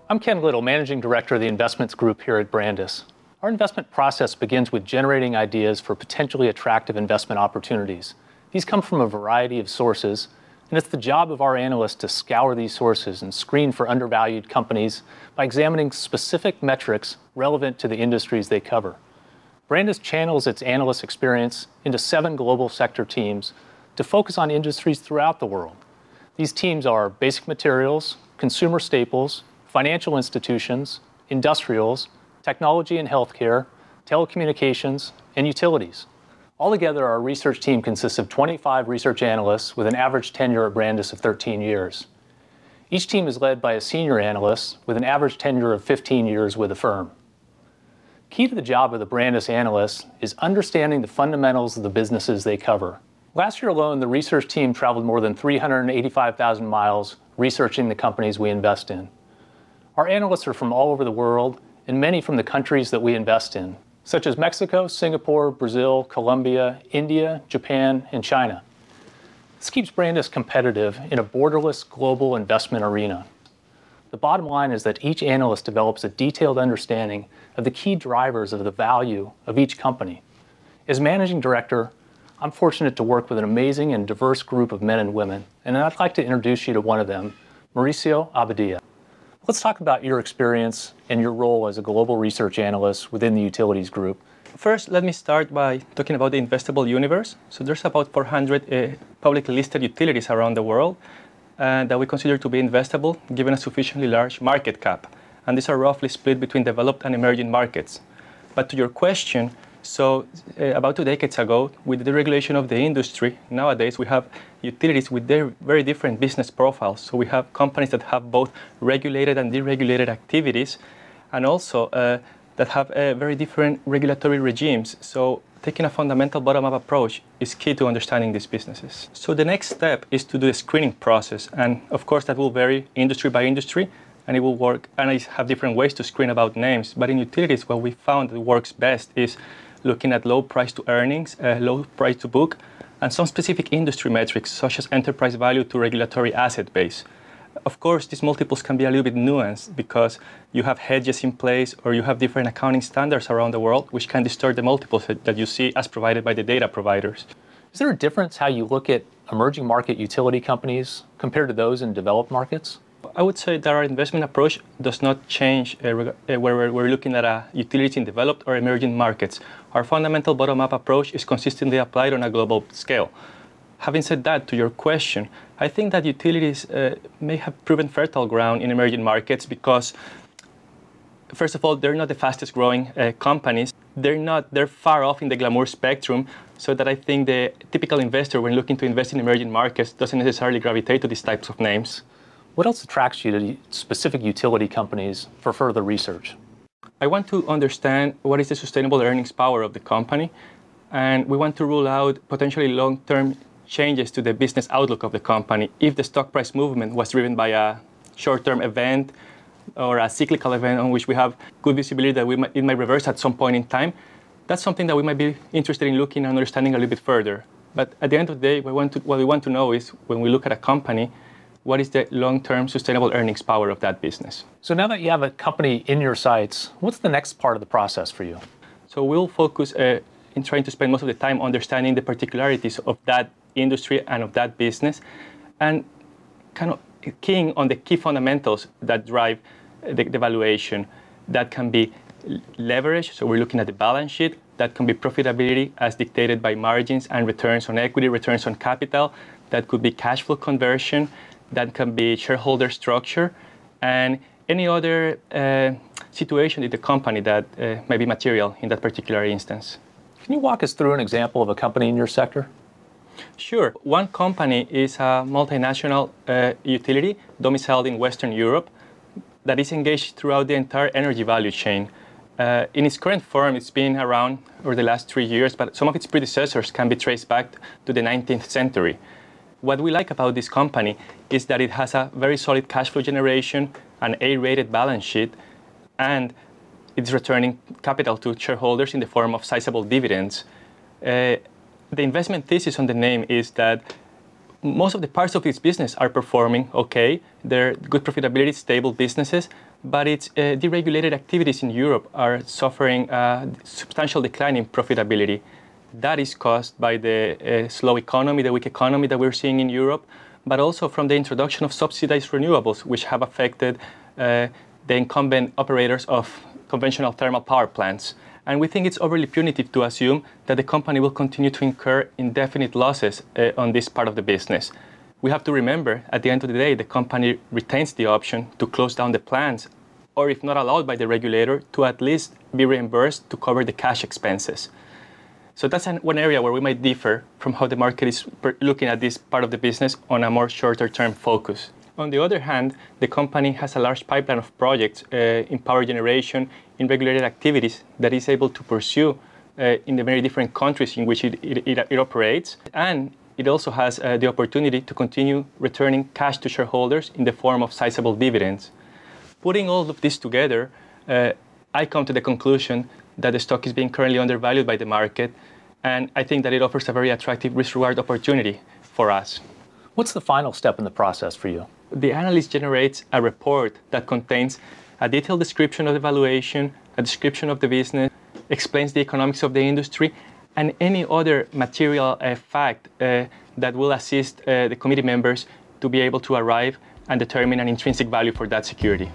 I'm Ken Little, Managing Director of the Investments Group here at Brandis. Our investment process begins with generating ideas for potentially attractive investment opportunities. These come from a variety of sources, and it's the job of our analysts to scour these sources and screen for undervalued companies by examining specific metrics relevant to the industries they cover. Brandis channels its analyst experience into 7 global sector teams to focus on industries throughout the world. These teams are basic materials, consumer staples, financial institutions, industrials, technology and healthcare, telecommunications, and utilities. Altogether, our research team consists of 25 research analysts with an average tenure at Brandis of 13 years. Each team is led by a senior analyst with an average tenure of 15 years with the firm. Key to the job of the Brandis analyst is understanding the fundamentals of the businesses they cover. Last year alone, the research team traveled more than 385,000 miles researching the companies we invest in. Our analysts are from all over the world, and many from the countries that we invest in, such as Mexico, Singapore, Brazil, Colombia, India, Japan, and China. This keeps Brandis competitive in a borderless global investment arena. The bottom line is that each analyst develops a detailed understanding of the key drivers of the value of each company. As managing director, I'm fortunate to work with an amazing and diverse group of men and women, and I'd like to introduce you to one of them, Mauricio Abadia. Let's talk about your experience and your role as a global research analyst within the utilities group. First, let me start by talking about the investable universe. So there's about 400 publicly listed utilities around the world that we consider to be investable given a sufficiently large market cap. And these are roughly split between developed and emerging markets. But to your question, about 2 decades ago, with the deregulation of the industry, nowadays we have utilities with their very different business profiles. So we have companies that have both regulated and deregulated activities, and also that have very different regulatory regimes. So taking a fundamental bottom-up approach is key to understanding these businesses. So the next step is to do a screening process, and of course that will vary industry by industry, and it will work. Analysts have different ways to screen about names, but in utilities, what we found that works best is looking at low price to earnings, low price to book, and some specific industry metrics such as enterprise value to regulatory asset base. Of course, these multiples can be a little bit nuanced because you have hedges in place or you have different accounting standards around the world which can distort the multiples that you see as provided by the data providers. Is there a difference how you look at emerging market utility companies compared to those in developed markets? I would say that our investment approach does not change whether we're looking at a utility in developed or emerging markets. Our fundamental bottom-up approach is consistently applied on a global scale. Having said that, to your question, I think that utilities may have proven fertile ground in emerging markets because, first of all, they're not the fastest growing companies. They're far off in the glamour spectrum, so that I think the typical investor, when looking to invest in emerging markets, doesn't necessarily gravitate to these types of names. What else attracts you to specific utility companies for further research? I want to understand what is the sustainable earnings power of the company, and we want to rule out potentially long-term changes to the business outlook of the company if the stock price movement was driven by a short-term event or a cyclical event on which we have good visibility that it might reverse at some point in time. That's something that we might be interested in looking and understanding a little bit further. But at the end of the day, what we want to know is when we look at a company, what is the long-term sustainable earnings power of that business? So now that you have a company in your sights, what's the next part of the process for you? So we'll focus in trying to spend most of the time understanding the particularities of that industry and of that business, and kind of keying on the key fundamentals that drive the valuation. That can be leverage, so we're looking at the balance sheet. That can be profitability as dictated by margins and returns on equity, returns on capital. That could be cash flow conversion. That can be shareholder structure, and any other situation in the company that may be material in that particular instance. Can you walk us through an example of a company in your sector? Sure. One company is a multinational utility domiciled in Western Europe that is engaged throughout the entire energy value chain. In its current form, it's been around over the last 3 years, but some of its predecessors can be traced back to the 19th century. What we like about this company is that it has a very solid cash flow generation, an A-rated balance sheet, and it's returning capital to shareholders in the form of sizable dividends. The investment thesis on the name is that most of the parts of its business are performing okay. They're good profitability, stable businesses, but its deregulated activities in Europe are suffering a substantial decline in profitability. That is caused by the slow economy, the weak economy that we're seeing in Europe, but also from the introduction of subsidized renewables, which have affected the incumbent operators of conventional thermal power plants. And we think it's overly punitive to assume that the company will continue to incur indefinite losses on this part of the business. We have to remember, at the end of the day, the company retains the option to close down the plants, or if not allowed by the regulator, to at least be reimbursed to cover the cash expenses. So that's one area where we might differ from how the market is looking at this part of the business on a more shorter-term focus. On the other hand, the company has a large pipeline of projects in power generation, in regulated activities that is able to pursue in the very different countries in which it operates. And it also has the opportunity to continue returning cash to shareholders in the form of sizable dividends. Putting all of this together, I come to the conclusion that the stock is being currently undervalued by the market, and I think that it offers a very attractive risk-reward opportunity for us. What's the final step in the process for you? The analyst generates a report that contains a detailed description of the valuation, a description of the business, explains the economics of the industry, and any other material fact that will assist the committee members to be able to arrive and determine an intrinsic value for that security.